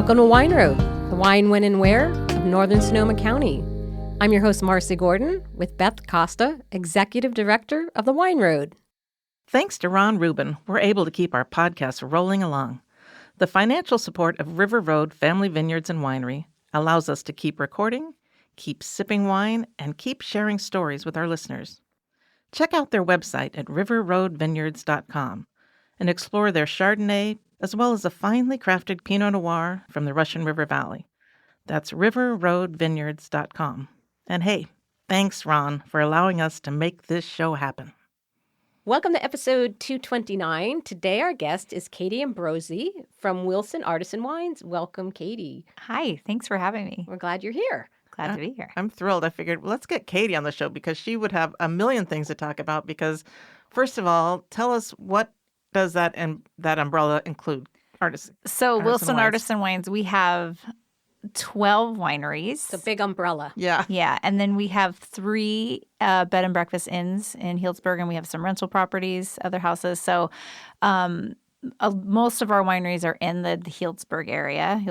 Welcome to Wine Road, the wine, when, and where of Northern Sonoma County. I'm your host, Marcy Gordon, with Beth Costa, Executive Director of the Wine Road. Thanks to Ron Rubin, we're able to keep our podcast rolling along. The financial support of River Road Family Vineyards and Winery allows us to keep recording, keep sipping wine, and keep sharing stories with our listeners. Check out their website at riverroadvineyards.com and explore their Chardonnay, as well as a finely crafted Pinot Noir from the Russian River Valley. That's riverroadvineyards.com. And hey, thanks, Ron, for allowing us to make this show happen. Welcome to episode 229. Today our guest is Katie Ambrosi from Wilson Artisan Wines. Welcome, Katie. Hi, thanks for having me. We're glad you're here. Glad to be here. I'm thrilled. I figured, well, let's get Katie on the show because she would have a million things to talk about. Because, first of all, tell us, what does that umbrella include? So Wilson Artisan Wines, we have 12 wineries. It's a big umbrella. Yeah. Yeah. And then we have 3 bed and breakfast inns in Healdsburg, and we have some rental properties, other houses. So most of our wineries are in the Healdsburg area,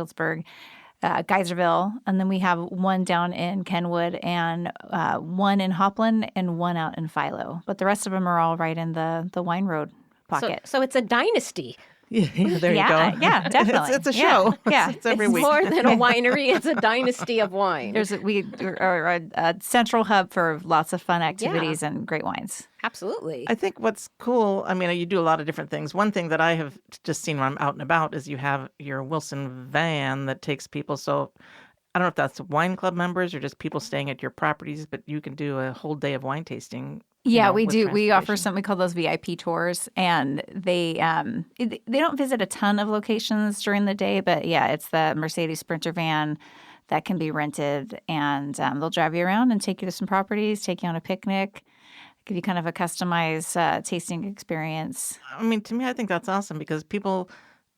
Geyserville. And then we have one down in Kenwood and one in Hopland and one out in Philo. But the rest of them are all right in the Wine Road pocket. So it's a dynasty. Yeah, there you go. Yeah, definitely. It's a show. Yeah. It's every It's week. more than a winery. It's a dynasty of wine. We are a central hub for lots of fun activities and great wines. Absolutely. I think what's cool, I mean, you do a lot of different things. One thing that I have just seen when I'm out and about is you have your Wilson van that takes people. So I don't know if that's wine club members or just people staying at your properties, but you can do a whole day of wine tasting. Yeah, we do. We offer something called those VIP tours, and they don't visit a ton of locations during the day, but yeah, it's the Mercedes Sprinter van that can be rented, and they'll drive you around and take you to some properties, take you on a picnic, give you kind of a customized tasting experience. I mean, to me, I think that's awesome because people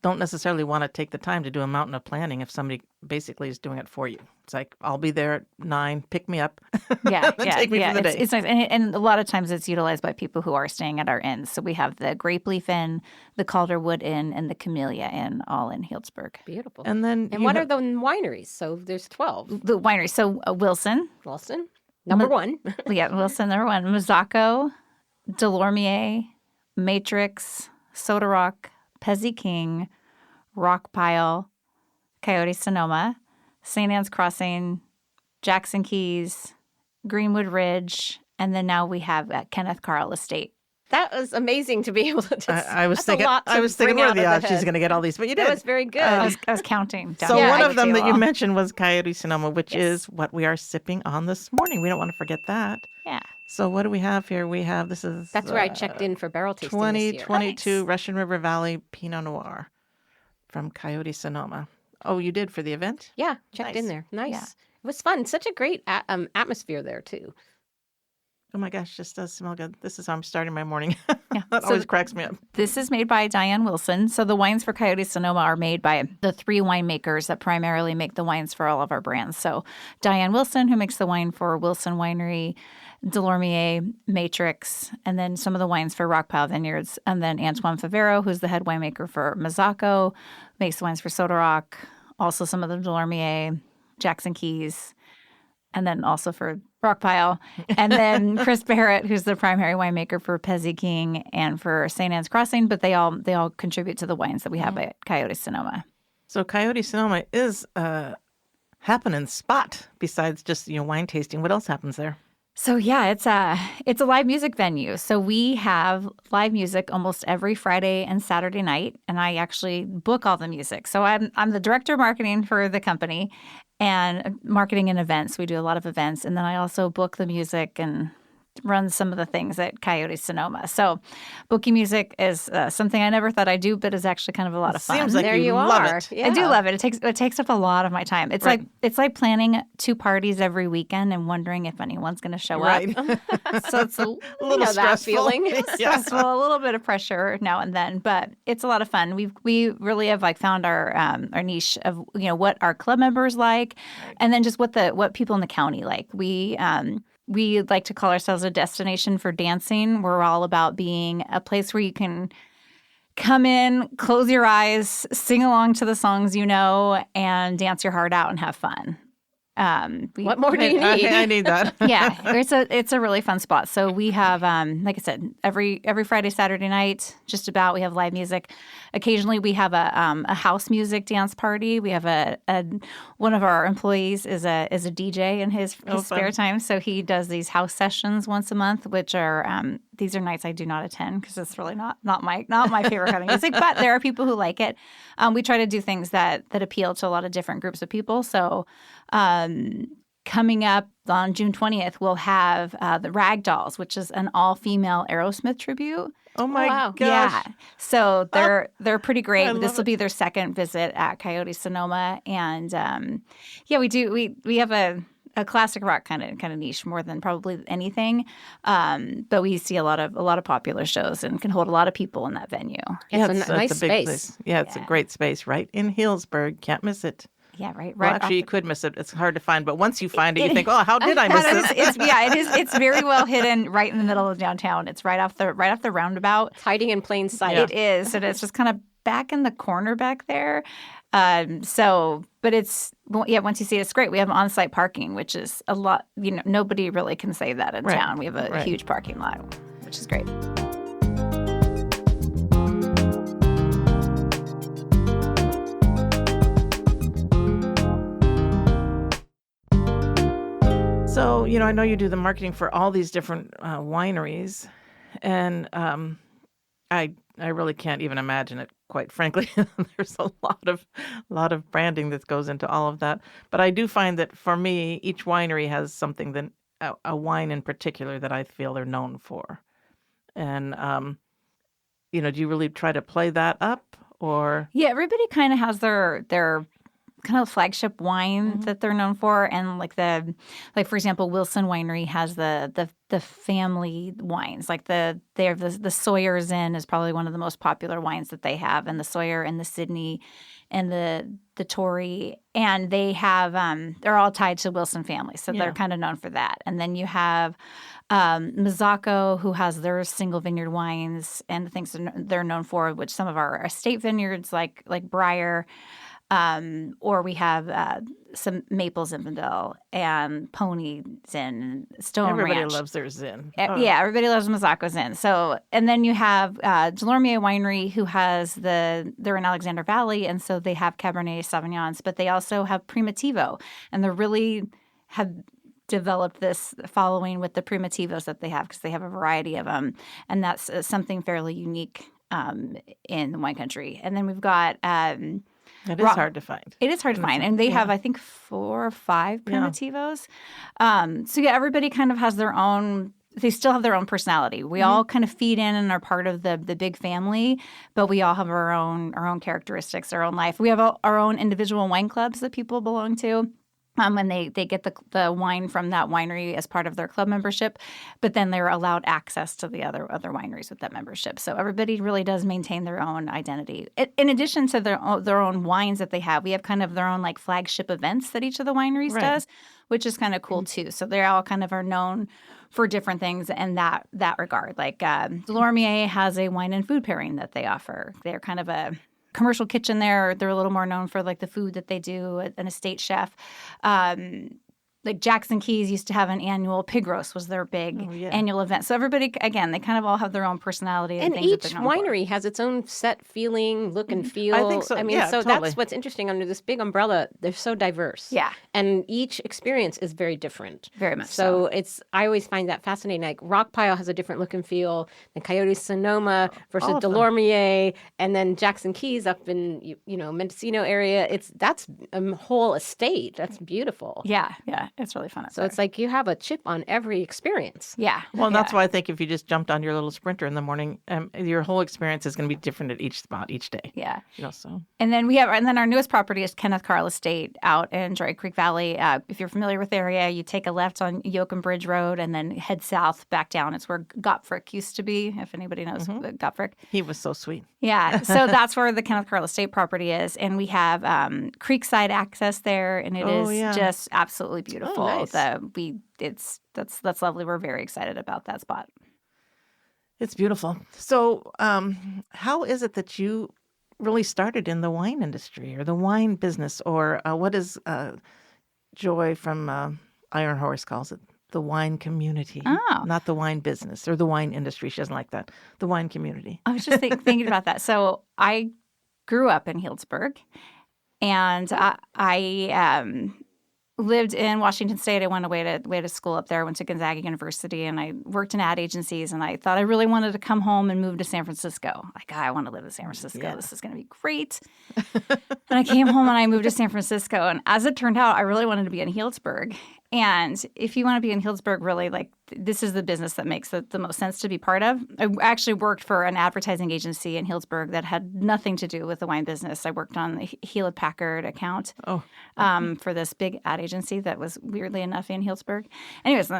don't necessarily want to take the time to do a mountain of planning if somebody basically is doing it for you. It's like, I'll be there at 9, pick me up. Yeah, take me for the day. It's nice. And a lot of times it's utilized by people who are staying at our inns. So we have the Grapeleaf Inn, the Calderwood Inn, and the Camellia Inn, all in Healdsburg. Beautiful. And what are the wineries? So there's 12. The wineries. So Wilson. Number one. Yeah, Wilson, number 1. Mazzacco, Delormier, Matrix, Soda Rock, Pezzy King, Rockpile, Coyote Sonoma, St. Anne's Crossing, Jackson Keys, Greenwood Ridge, and then now we have Kenneth Carl Estate. That was amazing to be able to. I was thinking, what are the odds she's going to get all these? But you did. That was very good. I was counting. So one of them that you mentioned was Coyote Sonoma, which is what we are sipping on this morning. We don't want to forget that. Yeah. So what do we have here? That's where I checked in for barrel tasting 2022 Russian River Valley Pinot Noir from Coyote Sonoma. Oh, you did for the event? Yeah, checked in there. Nice. Yeah. It was fun. Such a great atmosphere there, too. Oh my gosh, this does smell good. This is how I'm starting my morning. Yeah. That always cracks me up. This is made by Diane Wilson. So the wines for Coyote Sonoma are made by the 3 winemakers that primarily make the wines for all of our brands. So Diane Wilson, who makes the wine for Wilson Winery, Delormier, Matrix, and then some of the wines for Rockpile Vineyards. And then Antoine Favero, who's the head winemaker for Mazzacco, makes the wines for Soda Rock, also some of the Delormier, Jackson Keys, and then also for Rockpile. And then Chris Barrett, who's the primary winemaker for Pezzy King and for St. Anne's Crossing, but they all contribute to the wines that we have at Coyote Sonoma. So Coyote Sonoma is a happening spot besides just wine tasting. What else happens there? So yeah, it's a live music venue. So we have live music almost every Friday and Saturday night, and I actually book all the music. So I'm the director of marketing for the company, and marketing and events. We do a lot of events, and then I also book the music and run some of the things at Coyote Sonoma. So booking music is something I never thought I'd do, but is actually kind of a lot of fun. Seems like you love it. Yeah. I do love it. It takes up a lot of my time. It's like planning 2 parties every weekend and wondering if anyone's going to show up. So it's a little stressful. Feeling. It's stressful, a little bit of pressure now and then, but it's a lot of fun. We really have found our niche of what our club members like, and then just what people in the county like. We like to call ourselves a destination for dancing. We're all about being a place where you can come in, close your eyes, sing along to the songs you know, and dance your heart out and have fun. What more do you need? I need that. Yeah, it's a really fun spot. So we have, like I said, every Friday, Saturday night, just about, we have live music. Occasionally, we have a house music dance party. We have one of our employees is a DJ in his spare time, so he does these house sessions once a month, which are these are nights I do not attend because it's really not my favorite kind of music. But there are people who like it. We try to do things that appeal to a lot of different groups of people. So. Coming up on June 20th, we'll have the Ragdolls, which is an all-female Aerosmith tribute. Oh my gosh! Yeah, so they're pretty great. This will be their second visit at Coyote Sonoma, and we have a classic rock kind of niche more than probably anything, but we see a lot of popular shows and can hold a lot of people in that venue. It's a nice a big space. Place. Yeah, it's a great space right in Healdsburg. Can't miss it. Yeah, right. Well, actually, you could miss it. It's hard to find, but once you find it, you think, "Oh, how did I miss this?" It is. It's very well hidden, right in the middle of downtown. It's right off the roundabout. It's hiding in plain sight. Yeah. It is, and it's just kind of back in the corner back there. But it's once you see it, it's great. We have on-site parking, which is a lot. Nobody really can say that in town. We have a huge parking lot, which is great. So, I know you do the marketing for all these different wineries, and I really can't even imagine it, quite frankly. There's a lot of branding that goes into all of that. But I do find that for me, each winery has something that a wine in particular that I feel they're known for. And do you really try to play that up, or? Yeah, everybody kind of has their kind of flagship wine that they're known for, and for example, Wilson Winery has the family wines. Like the Sawyer Zin is probably one of the most popular wines that they have, and the Sawyer and the Sydney and the Tory, and they have they're all tied to Wilson family, so they're kind of known for that. And then you have Mazzacco, who has their single vineyard wines and the things they're known for, which some of our estate vineyards like Breyer. Or we have some Maple Zinfandel and Pony Zin, Stone Everybody Ranch. loves their Zin. Yeah, everybody loves Mazzacco Zin. So, and then you have Delormier Winery, who has they're in Alexander Valley, and so they have Cabernet Sauvignons, but they also have Primitivo, and they really have developed this following with the Primitivos that they have, because they have a variety of them, and that's something fairly unique in the wine country. And then we've got it is hard to find. It is hard to find. And they have, I think, 4 or 5 Primitivos. Everybody kind of has their own, they still have their own personality. We all kind of feed in and are part of the big family, but we all have our own characteristics, our own life. We have our own individual wine clubs that people belong to. And they get the wine from that winery as part of their club membership, but then they're allowed access to the other wineries with that membership. So everybody really does maintain their own identity. In addition to their own wines that they have, we have kind of their own like flagship events that each of the wineries does, which is kind of cool too. So they all kind of are known for different things in that regard. Like Delormier has a wine and food pairing that they offer. They're kind of a commercial kitchen there. They're a little more known for like the food that they do, an estate chef. Like Jackson Keys used to have an annual pig roast, was their big annual event. So everybody, again, they kind of all have their own personality. And things each that they're known winery for. has its own set feeling, look and feel. I think so. So totally. that's what's interesting under this big umbrella. They're so diverse. Yeah. And each experience is very different. Very much so. I always find that fascinating. Like Rock Pile has a different look and feel than Coyote Sonoma versus Delormier, and then Jackson Keys up in Mendocino area. That's a whole estate. That's beautiful. Yeah, it's really fun. So it's like you have a chip on every experience. Yeah. Well, that's why I think if you just jumped on your little Sprinter in the morning, your whole experience is going to be different at each spot each day. Yeah. So. And then our newest property is Kenneth Carl Estate out in Joy Creek Valley. If you're familiar with the area, you take a left on Yoakum Bridge Road and then head south back down. It's where Gottfrick used to be, if anybody knows Gottfrick. He was so sweet. Yeah. So that's where the Kenneth Carl Estate property is. And we have creekside access there, and it is just absolutely beautiful. Oh, nice. That's lovely. We're very excited about that spot. It's beautiful. So, how is it that you really started in the wine industry or the wine business, or what is Joy from Iron Horse calls it? The wine community, Oh. not the wine business or the wine industry. She doesn't like that. The wine community. I was just thinking about that. So I grew up in Healdsburg, and I lived in Washington State. I went away to school up there. I went to Gonzaga University, and I worked in ad agencies. And I thought I really wanted to come home and move to San Francisco. Like, I want to live in San Francisco. Yeah. This is going to be great. And I came home and I moved to San Francisco. And as it turned out, I really wanted to be in Healdsburg. And if you want to be in Healdsburg, really, like, this is the business that makes the most sense to be part of. I actually worked for an advertising agency in Healdsburg that had nothing to do with the wine business. I worked on the Hewlett-Packard account for this big ad agency that was, weirdly enough, in Healdsburg. Anyways,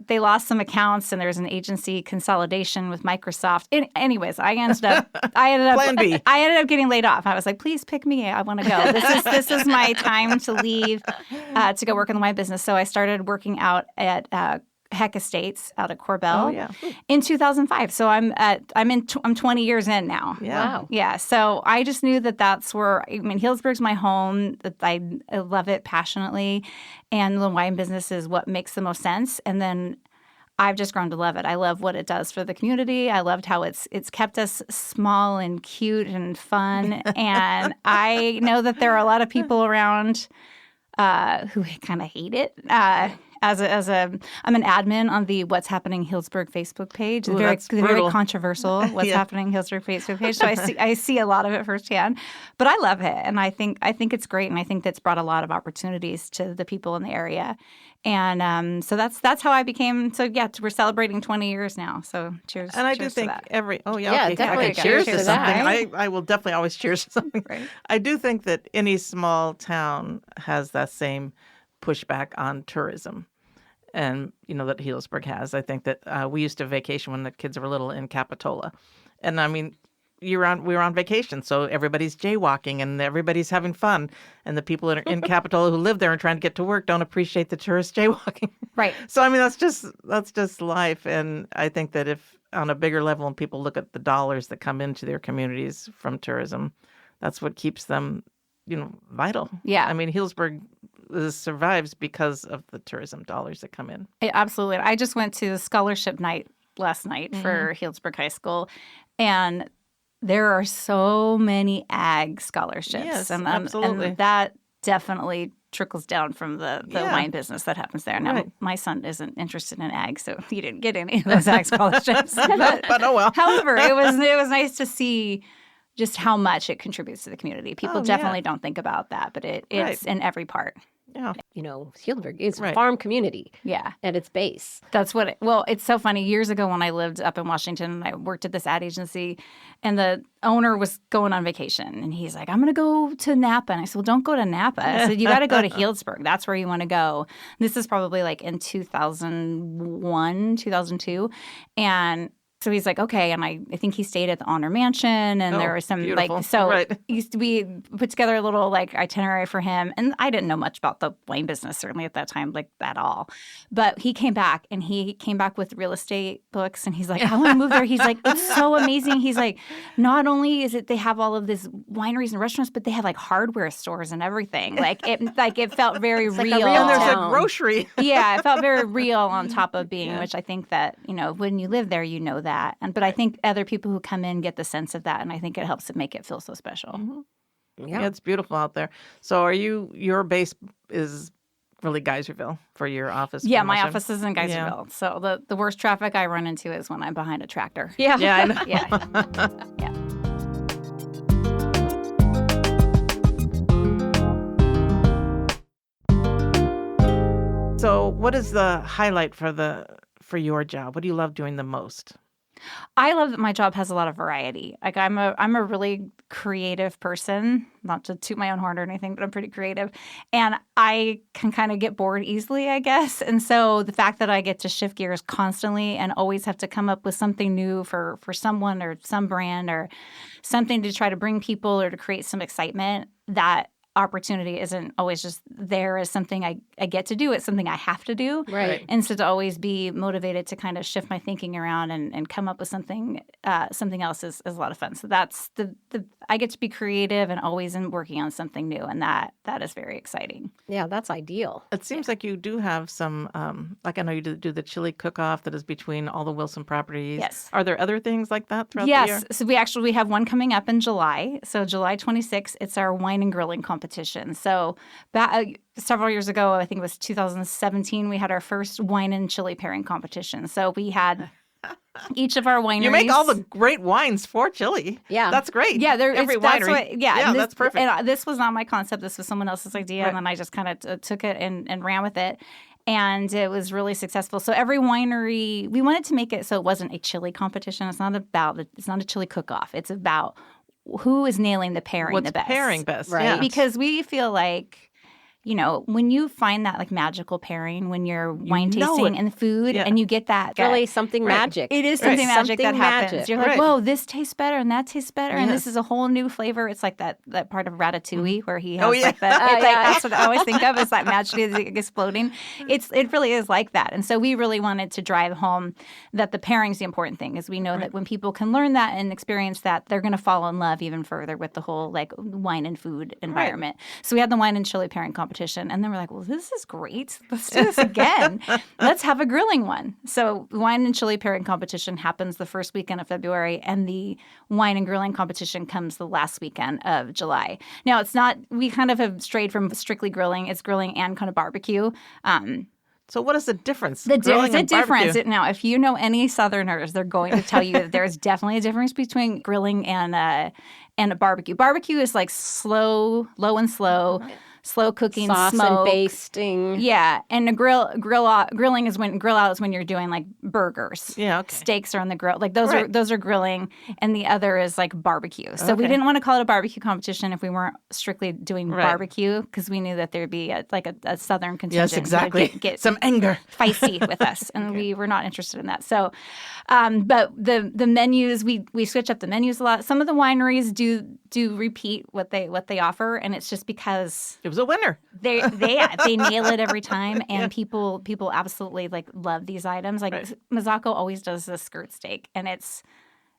they lost some accounts, and there was an agency consolidation with Microsoft. Anyways, I ended up Plan B. I ended up getting laid off. I was like, please pick me. I want to go. This is my time to leave to go work in the wine business. So I started working out at Heck Estates out at Corbel in 2005. So I'm 20 years in now. Yeah. Wow. Yeah. So I just knew that's where, I mean, Healdsburg's my home. That I love it passionately, and the wine business is what makes the most sense. And then I've just grown to love it. I love what it does for the community. I loved how it's kept us small and cute and fun. And I know that there are a lot of people around who kind of hate it. I'm an admin on the What's Happening Healdsburg Facebook page. Ooh, Very controversial What's Happening Healdsburg Facebook page. So I see a lot of it firsthand. But I love it, and I think it's great, and I think that's brought a lot of opportunities to the people in the area. And so that's how I became. So yeah, we're celebrating 20 years now. So cheers. And I cheers do think to that. definitely. Okay, Cheers to to something. that. I will definitely always cheers to something. Right. I do think that any small town has that same pushback on tourism, and that Healdsburg has. I think that we used to vacation when the kids were little in Capitola, and I mean, we were on vacation, so everybody's jaywalking and everybody's having fun, and the people in Capitola who live there and trying to get to work don't appreciate the tourists jaywalking. Right. So I mean, that's just life, and I think that if on a bigger level, and people look at the dollars that come into their communities from tourism, that's what keeps them, vital. Yeah. I mean, Healdsburg survives because of the tourism dollars that come in. Absolutely. I just went to the scholarship night last night for Healdsburg High School, and there are so many ag scholarships. Yes, and absolutely. And that definitely trickles down from the wine business that happens there. Now, Right. my son isn't interested in ag, so he didn't get any of those ag scholarships. But oh well. However, it was nice to see just how much it contributes to the community. People definitely don't think about that, but it's in every part. Yeah. Healdsburg is a Right. farm community Yeah. at its base. That's what it's so funny. Years ago when I lived up in Washington, I worked at this ad agency, and the owner was going on vacation, and he's like, I'm going to go to Napa. And I said, well, don't go to Napa. I said, you got to go to Healdsburg. That's where you want to go. This is probably like in 2001, 2002. And so he's like, okay. And I think he stayed at the Honor Mansion, and there was some beautiful. we put together a little itinerary for him. And I didn't know much about the wine business, certainly at that time, at all. But he came back with real estate books, and he's like, I want to move there. He's like, it's so amazing. He's like, not only is it they have all of these wineries and restaurants, but they have hardware stores and everything. It felt very real. a real And there's town. a grocery. Yeah, it felt very real on top of being, which I think that, when you live there, that. But I think other people who come in get the sense of that, and I think it helps to make it feel so special. Mm-hmm. Yeah, it's beautiful out there. So your base is really Geyserville for your office? Yeah, my promotion? office is in Geyserville. So the worst traffic I run into is when I'm behind a tractor. Yeah. Yeah, I know. Yeah. So what is the highlight for your job? What do you love doing the most? I love that my job has a lot of variety. I'm a really creative person, not to toot my own horn or anything, but I'm pretty creative. And I can kind of get bored easily, I guess. And so the fact that I get to shift gears constantly and always have to come up with something new for someone or some brand or something to try to bring people or to create some excitement, that opportunity isn't always just there as something I get to do. It's something I have to do. Right. And so to always be motivated to kind of shift my thinking around and come up with something else is a lot of fun. So that's the I get to be creative and always working on something new, and that is very exciting. Yeah, that's ideal. It seems like you do have some, like I know you do the chili cook-off that is between all the Wilson properties. Yes. Are there other things like that throughout the year? Yes. So we have one coming up in July. So July 26th, it's our wine and grilling competition. So several years ago, I think it was 2017, we had our first wine and chili pairing competition. So we had each of our wineries. You make all the great wines for chili. Yeah. That's great. Yeah, every winery. That's perfect. And this was not my concept. This was someone else's idea, Right. and then I just kind of took it and ran with it. And it was really successful. So every winery, we wanted to make it so it wasn't a chili competition. It's not a chili cook-off. It's about who is nailing the pairing What's the best. pairing best, Right. yeah. Because we feel like, when you find that like magical pairing when you're wine tasting it. and food, Yeah. and you get that Really something Right. magic. it is Right. something magic that Something happens. magic. You're like, Right. whoa, this tastes better and that tastes better, and this Yes. is a whole new flavor. It's like that part of Ratatouille where he has Oh, yeah. like the. It's like yeah. that's what I always think of is that magically exploding. It really is like that, and so we really wanted to drive home that the pairing's the important thing, is we know that when people can learn that and experience that, they're going to fall in love even further with the whole like wine and food environment. So we had the wine and chili pairing competition, and then we're like, well, this is great. Let's do this again. Let's have a grilling one. So wine and chili pairing competition happens the first weekend of February, and the wine and grilling competition comes the last weekend of July. Now, it's not, we kind of have strayed from strictly grilling. It's grilling and kind of barbecue. So what is the difference? There's Grilling a and barbecue? difference. Now, if you know any Southerners, they're going to tell you that there's definitely a difference between grilling and a barbecue. Barbecue is like slow cooking, Sauce smoke. and basting. Yeah, and the grilling is grill out is when you're doing like burgers. Yeah, okay. Steaks are on the grill. Like those Right. are grilling, and the other is like barbecue. So we Okay. didn't want to call it a barbecue competition if we weren't strictly doing Right. barbecue, because we knew that there'd be a southern contingent. Yes, exactly. That would get Some anger. feisty with us, and we were not interested in that. So, but the menus, we switch up the menus a lot. Some of the wineries do repeat what they offer, and it's just because It was a winner. they nail it every time, and people absolutely like love these items. Like Right. Mazzacco always does the skirt steak, and it's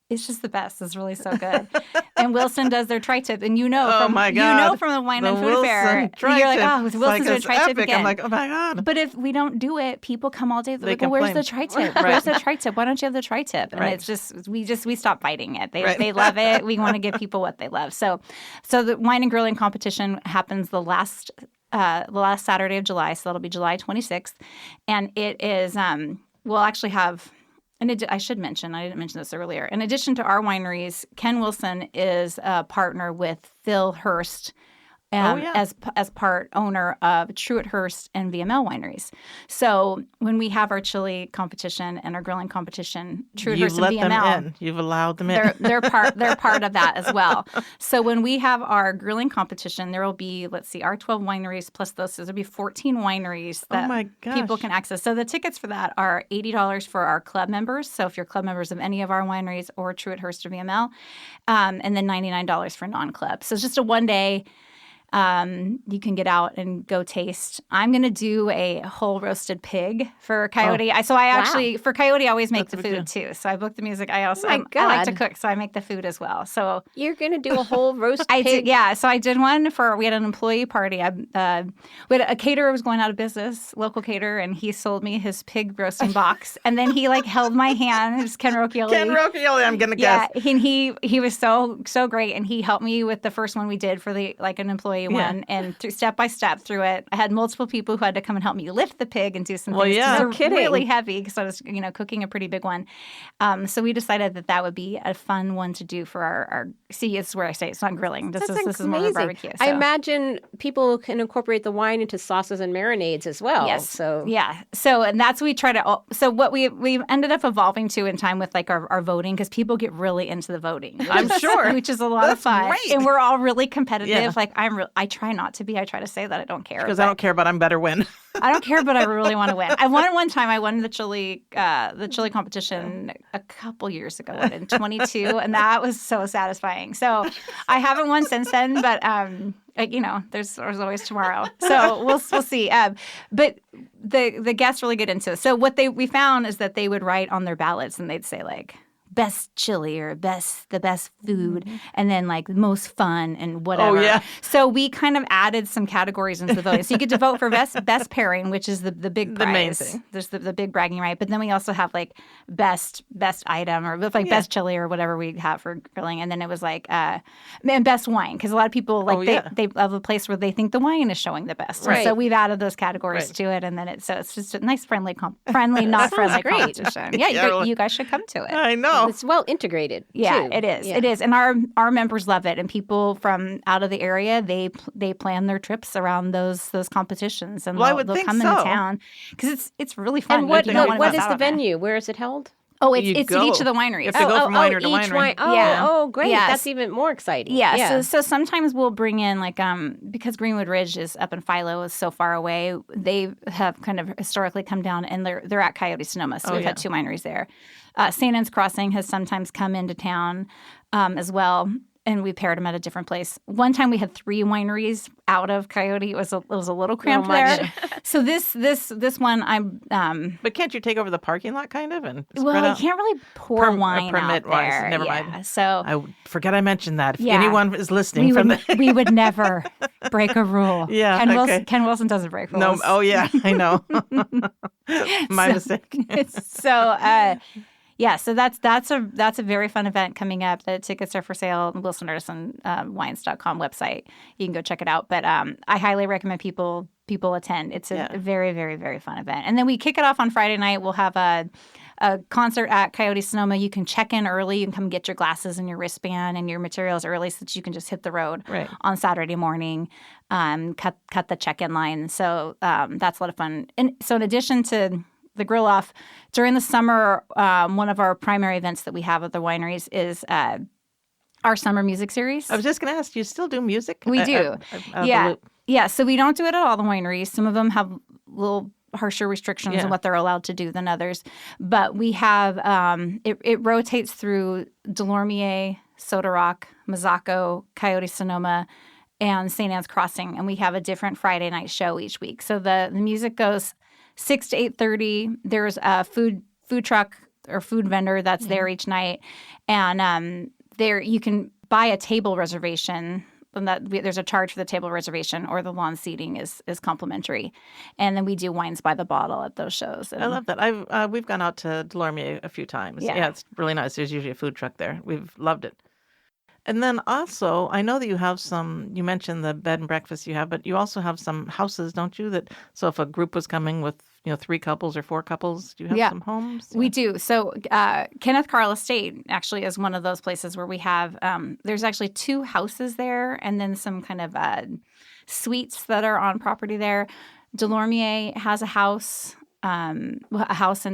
just the best. It's really so good. And Wilson does their tri-tip, and Oh from my God. the wine The and food fair, Wilson you're like, tri-tip. oh, It's Wilson's doing it's tri-tip epic. again. I'm like, oh my God. But if we don't do it, people come all day. They're They like, well, where's the complain. tri-tip? Right. Where's the tri-tip? Why don't you have the tri-tip? And Right. it's just we stop fighting it. Right. They love it. We want to give people what they love. So the wine and grilling competition happens the last Saturday of July. So that'll be July 26th, and it is we'll actually have. And I should mention, I didn't mention this earlier. In addition to our wineries, Ken Wilson is a partner with Phil Hurst as part owner of Truett-Hurst and VML wineries. So when we have our chili competition and our grilling competition, Truett-Hurst You've and let them VML, in. You've allowed them in. they're part of that as well. So when we have our grilling competition, there will be, let's see, our 12 wineries plus those. So there'll be 14 wineries that my gosh. people can access. So the tickets for that are $80 for our club members. So if you're club members of any of our wineries or Truett-Hurst or VML, and then $99 for non-club. So it's just a one-day. You can get out and go taste. I'm going to do a whole roasted pig for Coyote. For Coyote, I always make That's the a big food too. So I book the music. I also Oh my I like to God. cook, so I make the food as well. So You're going to do a whole roast I pig? did, yeah. So I did one we had an employee party. We had a caterer was going out of business, local caterer, and he sold me his pig roasting box. And then he like held my hand. It was Ken Rocchioli. Ken Rocchioli, I'm going to Yeah, guess. he was so great, and he helped me with the first one we did for the like an employee one, and step by step through it. I had multiple people who had to come and help me lift the pig and do some Well, things. 'cause yeah. they're No kidding. really heavy because I was cooking a pretty big one. So we decided that would be a fun one to do for our. See, it's where I say it's not grilling. This That's is more of a amazing. barbecue. I so. imagine people can incorporate the wine into sauces and marinades as well. Yes. So Yeah. So, and that's what we try to. So, what we ended up evolving to in time with like our voting, because people get really into the voting. I'm sure. Which is a lot of That's fun. great. And we're all really competitive. Yeah. Like I try not to be. I try to say that I don't care. Because I don't care, but I'm better win. I don't care, but I really want to win. I won one time. I won the chili competition a couple years ago, in 22, and that was so satisfying. So I haven't won since then, but there's always tomorrow. So we'll see. But the guests really get into it. So what we found is that they would write on their ballots and they'd say like, best chili or the best food, and then like most fun and whatever. Oh, yeah. So we kind of added some categories into the voting. So you get to vote for best pairing, which is the big prize. The main thing. There's the big bragging right. But then we also have like best item or like best chili or whatever we have for grilling. And then it was like and best wine, because a lot of people like they love a place where they think the wine is showing the best. Right. And so we've added those categories to it, and then it's just a nice friendly not friendly competition. Yeah, you guys should come to it. I know. It's well integrated. Yeah, too. it is. Yeah. It is, and our members love it. And people from out of the area, they plan their trips around those competitions, and they'll come into town because it's really fun. And what is the venue? venue? Where is it held? Oh, it's at each of the wineries. You have to go from winery to each winery. Oh, great. Yes. That's even more exciting. Yeah. So sometimes we'll bring in like because Greenwood Ridge is up in Philo, is so far away. They have kind of historically come down, and they're at Coyote, Sonoma. So we've had 2 wineries there. St. Anne's Crossing has sometimes come into town as well, and we paired them at a different place. One time we had 3 wineries out of Coyote. It was a little cramped there. So this one But can't you take over the parking lot kind of and spread you out? can't really pour wine out there. Never mind. So I forget I mentioned that. If anyone is listening we would never break a rule. Yeah, Ken Wilson doesn't break rules. No. Oh yeah, I know. My mistake. So that's a very fun event coming up. The tickets are for sale on the Wilson Artisan Wines.com website. You can go check it out. But I highly recommend people attend. It's a very, very, very fun event. And then we kick it off on Friday night. We'll have a concert at Coyote, Sonoma. You can check in early. You can come get your glasses and your wristband and your materials early so that you can just hit the road on Saturday morning, cut the check-in line. So that's a lot of fun. And so in addition to the grill off, during the summer, one of our primary events that we have at the wineries is our summer music series. I was just going to ask, do you still do music? We do. Yeah. So we don't do it at all the wineries. Some of them have little harsher restrictions on what they're allowed to do than others. But we have, it rotates through Delormier, Soda Rock, Mazzacco, Coyote, Sonoma, and St. Anne's Crossing. And we have a different Friday night show each week. So the music goes 6 to 8:30. There's a food truck or food vendor that's there each night. And there you can buy a table reservation. And there's a charge for the table reservation, or the lawn seating is complimentary. And then we do wines by the bottle at those shows. And I love that. We've gone out to Delormier a few times. Yeah, it's really nice. There's usually a food truck there. We've loved it. And then also, I know that you have you mentioned the bed and breakfast you have, but you also have some houses, don't you? So if a group was coming with, 3 couples or 4 couples, do you have some homes? We do. So Kenneth Carl Estate actually is one of those places where we have, there's actually 2 houses there, and then some kind of suites that are on property there. Delormier has a house and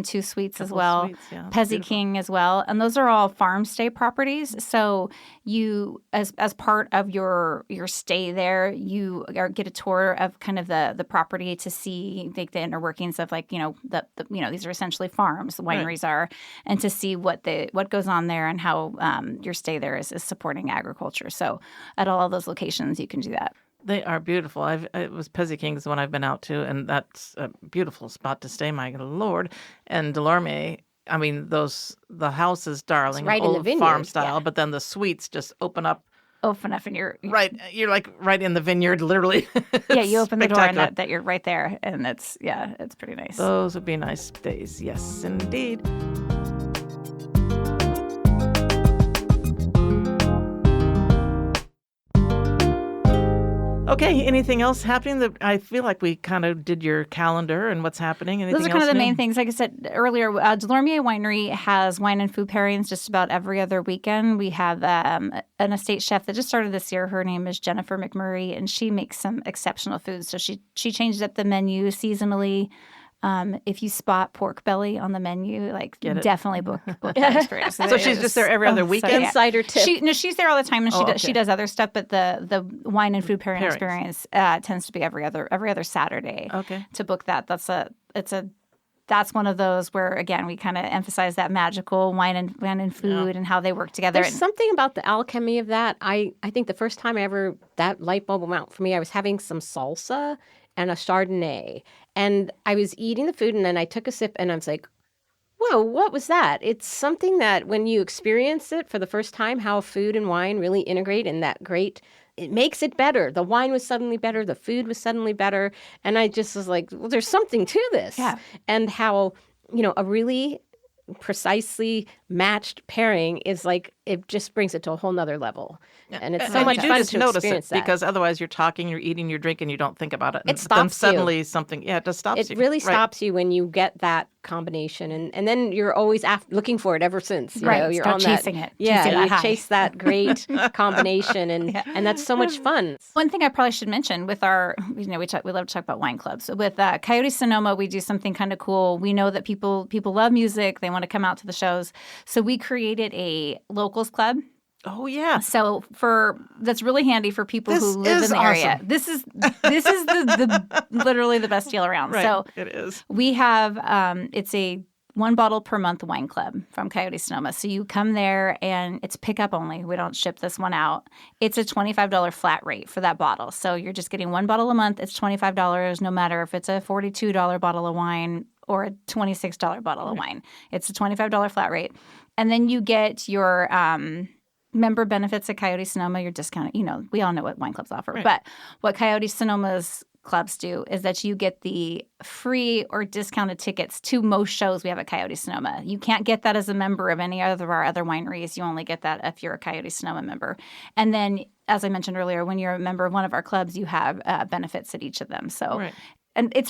2 suites as well. Pezzy King as well. And those are all farm stay properties. So you, as part of your stay there, you get a tour of kind of the property to see the inner workings of these are essentially farms, the wineries are, and to see what goes on there and how your stay there is supporting agriculture. So at all of those locations, you can do that. They are beautiful. It was Pezzy King's the one I've been out to, and that's a beautiful spot to stay, my Lord. And Delormier, I mean, the house is darling, right old in the vineyard, farm style, but then the suites just open up. And you're like right in the vineyard, literally. Yeah, you open the door and that you're right there, and it's pretty nice. Those would be nice days. Yes, indeed. Okay, anything else happening? That I feel like we kind of did your calendar and what's happening. Anything Those are kind of the new? main things. Like I said earlier, Delormier Winery has wine and food pairings just about every other weekend. We have an estate chef that just started this year. Her name is Jennifer McMurray, and she makes some exceptional foods. So she changes up the menu seasonally. If you spot pork belly on the menu, like definitely book that experience. So she's just there every other weekend? So, yeah. Insider tip. She's there all the time, and she does other stuff. But the wine and food pairing experience tends to be every other Saturday. Okay. To book that, that's one of those where, again, we kind of emphasize that magical wine and food and how they work together. There's something about the alchemy of that. I think the first time that light bulb went out for me, I was having some salsa and a Chardonnay. And I was eating the food, and then I took a sip, and I was like, whoa, what was that? It's something that when you experience it for the first time, how food and wine really integrate in that great, it makes it better. The wine was suddenly better. The food was suddenly better. And I just was like, well, there's something to this. Yeah. And how, a really precisely matched pairing is like, it just brings it to a whole nother level. And it's so much fun to experience that. Because otherwise you're talking, you're eating, you're drinking, you don't think about it. It stops then suddenly something, it just stops you. It really stops you when you get that combination. And then you're always looking for it ever since. You know, you're start on chasing that, it. Yeah, you chase that great combination. And that's so much fun. One thing I probably should mention with our, we love to talk about wine clubs. With Coyote Sonoma, we do something kind of cool. We know that people love music. They want to come out to the shows. So we created a locals club. Oh yeah. So that's really handy for people who live in the area. This is the literally the best deal around. Right, so it is. We have it's a 1 bottle per month wine club from Coyote Sonoma. So you come there and it's pickup only. We don't ship this one out. It's a $25 flat rate for that bottle. So you're just getting 1 bottle a month. It's $25 no matter if it's a $42 bottle of wine or a $26 bottle of wine. It's a $25 flat rate. And then you get your member benefits at Coyote Sonoma, your discount. We all know what wine clubs offer. Right. But what Coyote Sonoma's clubs do is that you get the free or discounted tickets to most shows we have at Coyote Sonoma. You can't get that as a member of any of our other wineries. You only get that if you're a Coyote Sonoma member. And then, as I mentioned earlier, when you're a member of one of our clubs, you have benefits at each of them. So. Right. And it's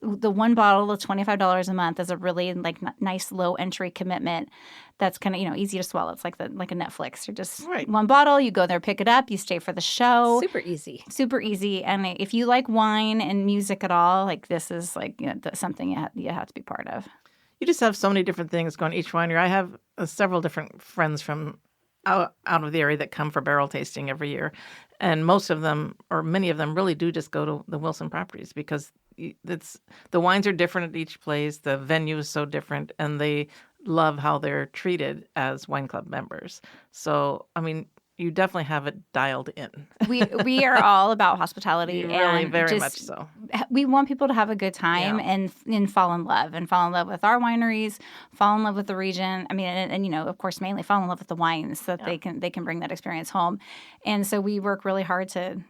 the 1 bottle of $25 a month is a really nice low entry commitment that's kind of, easy to swallow. It's like a Netflix. You're just 1 bottle, you go there, pick it up, you stay for the show. Super easy. Super easy. And if you like wine and music at all, this is something you have to be part of. You just have so many different things going each winery. I have several different friends from out of the area that come for barrel tasting every year. And most of them, or many of them, really do just go to the Wilson properties because the wines are different at each place. The venue is so different, and they love how they're treated as wine club members. So, you definitely have it dialed in. We are all about hospitality. Really, and very much so. We want people to have a good time and fall in love with our wineries, fall in love with the region. And of course, mainly fall in love with the wines so that they can bring that experience home. And so we work really hard to,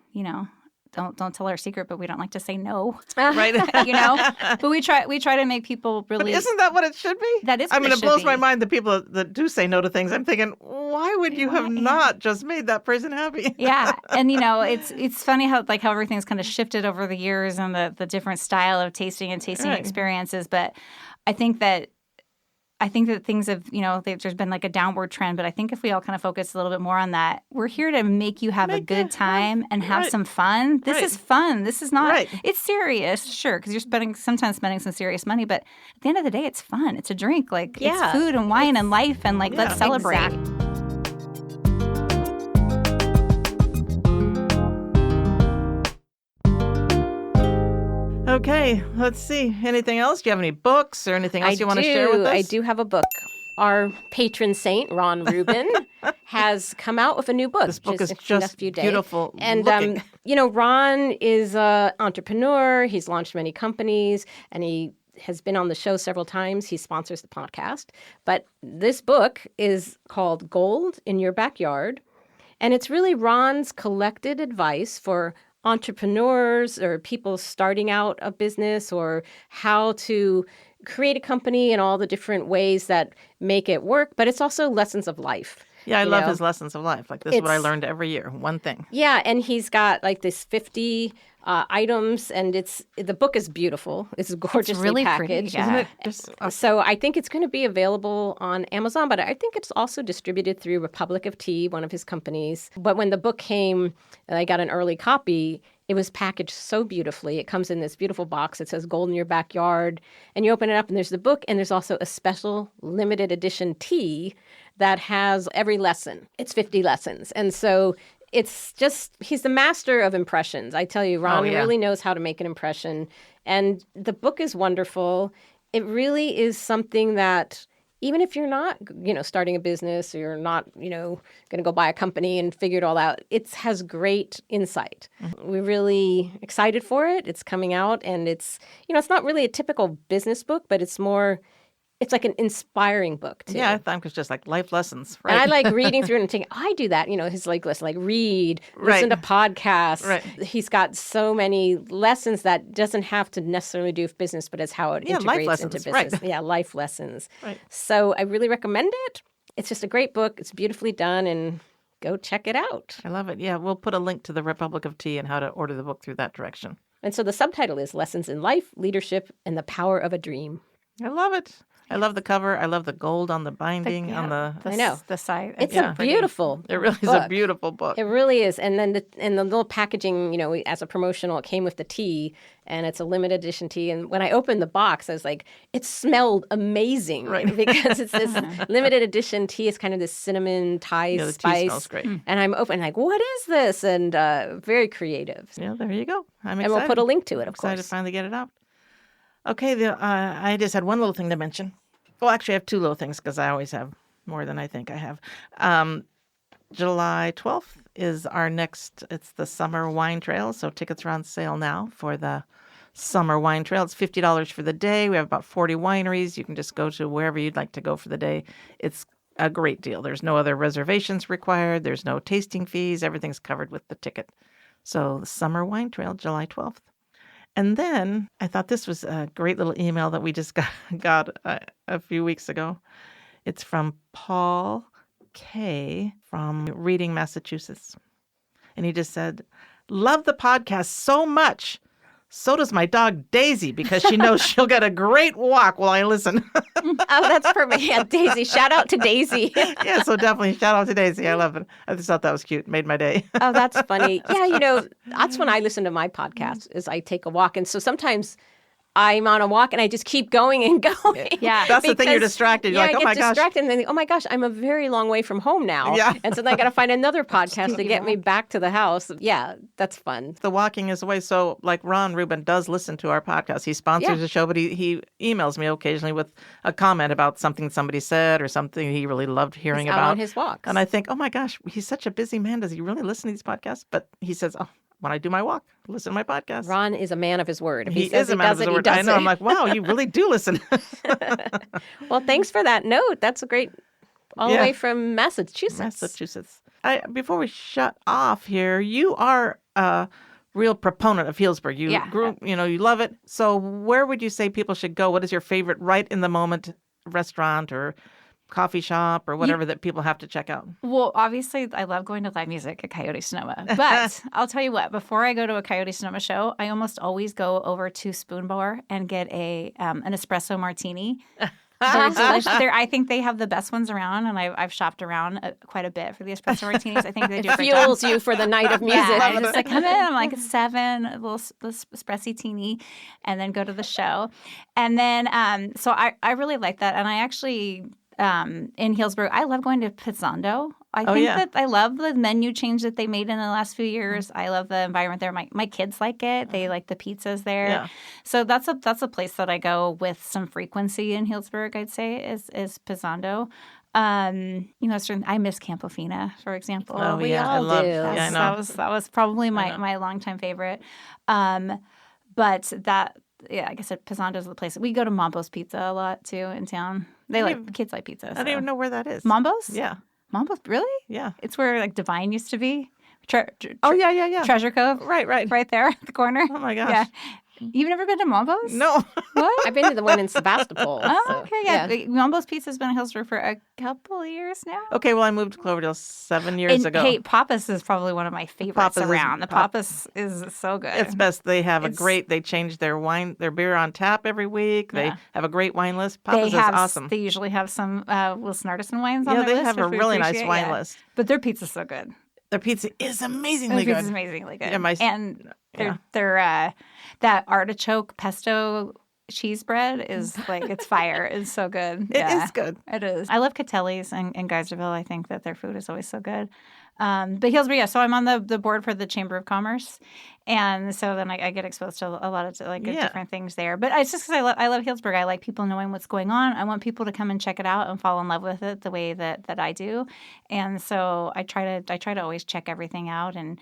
don't tell our secret, but we don't like to say no. Right. But we try to make people really. But isn't that what it should be? That is what it blows my mind, the people that do say no to things. I'm thinking, why would you have not just made that person happy? Yeah. And it's funny how everything's kind of shifted over the years and the different style of tasting and tasting experiences. But I think that things have, there's been a downward trend, but I think if we all kind of focus a little bit more on that, we're here to make you have a good time and have some fun. This is fun. This is not, it's serious, sure, because you're sometimes spending some serious money, but at the end of the day, it's fun. It's a drink. It's food and wine and life, and let's celebrate. Exactly. Okay, let's see. Anything else? Do you have any books or anything else you want to share with us? I do have a book. Our patron saint, Ron Rubin, has come out with a new book. This book is just beautiful and, looking. Ron is an entrepreneur. He's launched many companies, and he has been on the show several times. He sponsors the podcast. But this book is called Gold in Your Backyard, and it's really Ron's collected advice for entrepreneurs or people starting out a business, or how to create a company and all the different ways that make it work. But it's also lessons of life. Yeah, I love his lessons of life. This is what I learned every year, one thing. Yeah, and he's got this 50 items, and the book is beautiful. It's gorgeously really packaged, pretty, yeah. Isn't it? So I think it's going to be available on Amazon, but I think it's also distributed through Republic of Tea, one of his companies. But when the book came, and I got an early copy, It was packaged so beautifully. It comes in this beautiful box. It says Gold in Your Backyard. And you open it up and there's the book and there's also a special limited edition tea that has every lesson. It's 50 lessons. And so it's just, he's the master of impressions. I tell you, Ron really knows how to make an impression. And the book is wonderful. It really is something that even if you're not, starting a business or you're not, going to go buy a company and figure it all out, it has great insight. We're really excited for it. It's coming out and it's not really a typical business book, but it's like an inspiring book too. Yeah, I thought it was just like life lessons, right? And I like reading through it and thinking, I do that. His list, like read, listen to podcasts. Right. He's got so many lessons that doesn't have to necessarily do with business, but it's how it integrates into business. Right. Yeah, life lessons. Right. So I really recommend it. It's just a great book. It's beautifully done, and go check it out. I love it. Yeah, we'll put a link to the Republic of Tea and how to order the book through that direction. And so the subtitle is Lessons in Life, Leadership, and the Power of a Dream. I love it. I love the cover. I love the gold on the binding, on the I know. The side. It's a beautiful It really is book. a beautiful book. It really is. And then the little packaging, as a promotional, it came with the tea, and it's a limited edition tea. And when I opened the box, I was like, it smelled amazing. Right. Because it's this limited edition tea. It's kind of this cinnamon Thai the spice. tea smells great. And I'm open like, what is this? And very creative. Yeah, there you go. I'm excited. And we'll put a link to it, of Excited course. to finally get it out. Okay, I just had one little thing to mention. Well, actually, I have two little things because I always have more than I think I have. July 12th is it's the Summer Wine Trail. So tickets are on sale now for the Summer Wine Trail. It's $50 for the day. We have about 40 wineries. You can just go to wherever you'd like to go for the day. It's a great deal. There's no other reservations required. There's no tasting fees. Everything's covered with the ticket. So the Summer Wine Trail, July 12th. And then I thought this was a great little email that we just got a few weeks ago. It's from Paul K. from Reading, Massachusetts. And he just said, love the podcast so much. So does my dog Daisy, because she knows she'll get a great walk while I listen. Oh, that's perfect. Yeah, Daisy. Shout out to Daisy. Yeah, so definitely shout out to Daisy. I love it. I just thought that was cute. Made my day. Oh, that's funny. Yeah, that's when I listen to my podcast is I take a walk. And so sometimes I'm on a walk and I just keep going and going. Yeah. That's the thing, you're distracted. You're like, oh my I get gosh. distracted and then, oh my gosh, I'm a very long way from home now. Yeah. And so then I got to find another podcast to get me back to the house. Yeah, that's fun. The walking is away. So like Ron Rubin does listen to our podcast. He sponsors the show, but he emails me occasionally with a comment about something somebody said or something he really loved hearing He's about. out on his walks. And I think, oh my gosh, he's such a busy man. Does he really listen to these podcasts? But he says, oh, when I do my walk, listen to my podcast. Ron is a man of his word. If he he says is a man of his word. I know. I'm like, wow, you really do listen. Well, thanks for that note. That's a great, all the way from Massachusetts. Massachusetts. Before we shut off here, you are a real proponent of Healdsburg. You grew, you love it. So where would you say people should go? What is your favorite right in the moment restaurant or coffee shop or whatever that people have to check out? Well, obviously, I love going to live music at Coyote Sonoma. But I'll tell you what, before I go to a Coyote Sonoma show, I almost always go over to Spoon Bar and get an espresso martini. They're delicious. I think they have the best ones around, and I've shopped around quite a bit for the espresso martinis. I think they do a great Fuels job. you for the night of music. Yeah, I just come in, I'm like 7, a little espresso-tini, and then go to the show. And then, so I really like that. And I actually... in Healdsburg, I love going to Pizzando. I think that I love the menu change that they made in the last few years. I love the environment there. My kids like it. They like the pizzas there. Yeah. So that's a place that I go with some frequency in Healdsburg, I'd say, is Pizzando. I miss Campofina, for example. Oh, we all do. Yeah, I know. That was probably my longtime favorite. But that. Yeah, like I said, Pizzando's the place. We go to Mambo's Pizza a lot, too, in town. Kids like pizza. I don't even know where that is. Mambo's? Yeah. Mambo's? Really? Yeah. It's where, Divine used to be. Yeah. Treasure Cove. Right. Right there at the corner. Oh, my gosh. Yeah. You've never been to Mambo's? No. What? I've been to the one in Sebastopol. Oh, okay. Yeah. Mambo's Pizza's been in Healdsburg for a couple of years now. Okay, well, I moved to Cloverdale 7 years ago. Hey, Pappas is probably one of my favorites around. The Pappas is so good. It's best. They have they change their beer on tap every week. They have a great wine list. Pappas is awesome. They usually have some Wilson Artisan Wines on their list. Yeah, they have a really nice wine list. But their pizza's so good. Their pizza is amazingly Their good. pizza's amazingly good. Yeah, and yeah. their that artichoke pesto cheese bread is like, it's fire. It's so good. It is good. It is. I love Catelli's and Geyserville. I think that their food is always so good. But Healdsburg, yeah. So I'm on the board for the Chamber of Commerce, and so then I get exposed to a lot of different things there. But it's just because I love Healdsburg. I like people knowing what's going on. I want people to come and check it out and fall in love with it the way that I do. And so I try to always check everything out and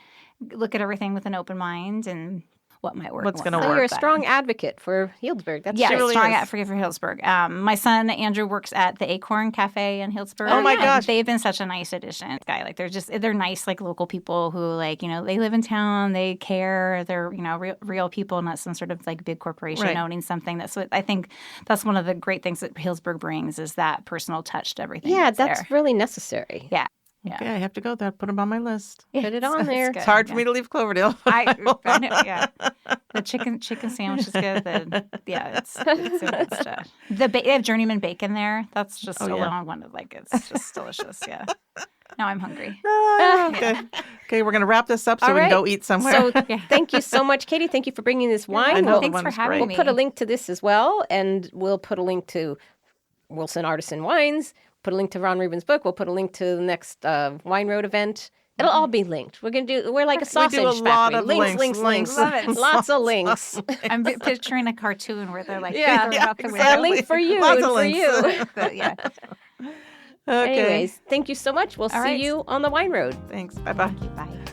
look at everything with an open mind and what might work. What's going to So work. you're a strong advocate for Healdsburg. That's Yeah, strong is. advocate for Healdsburg. My son Andrew works at the Acorn Cafe in Healdsburg. Oh my gosh. They've been such a nice addition. They're nice, like local people who they live in town, they care, they're real people, not some sort of like big corporation owning something. I think that's one of the great things that Healdsburg brings is that personal touch to everything. Yeah, that's that's really necessary. Yeah. Okay, I have to go there. Put them on my list. Put it on there. It's hard for me to leave Cloverdale. I know, yeah. The chicken sandwich is good. It's good stuff. They have journeyman bacon there. That's just one of it's just delicious. Yeah. Now I'm hungry. Okay, we're gonna wrap this up so we can go eat somewhere. So thank you so much, Katie. Thank you for bringing this wine. Thanks for having me. We'll put a link to this as well, and we'll put a link to Wilson Artisan Wines. Put a link to Ron Rubin's book. We'll put a link to the next Wine Road event. It'll all be linked. We're like a sausage a lot factory. of links. Love it. Lots of links. I'm picturing a cartoon where they're like Yeah, throwing out the exactly. A link for you Lots and of for links. you. But, yeah. Okay. Anyways, thank you so much. We'll see right. you on the Wine Road. Thanks. Bye-bye. Bye.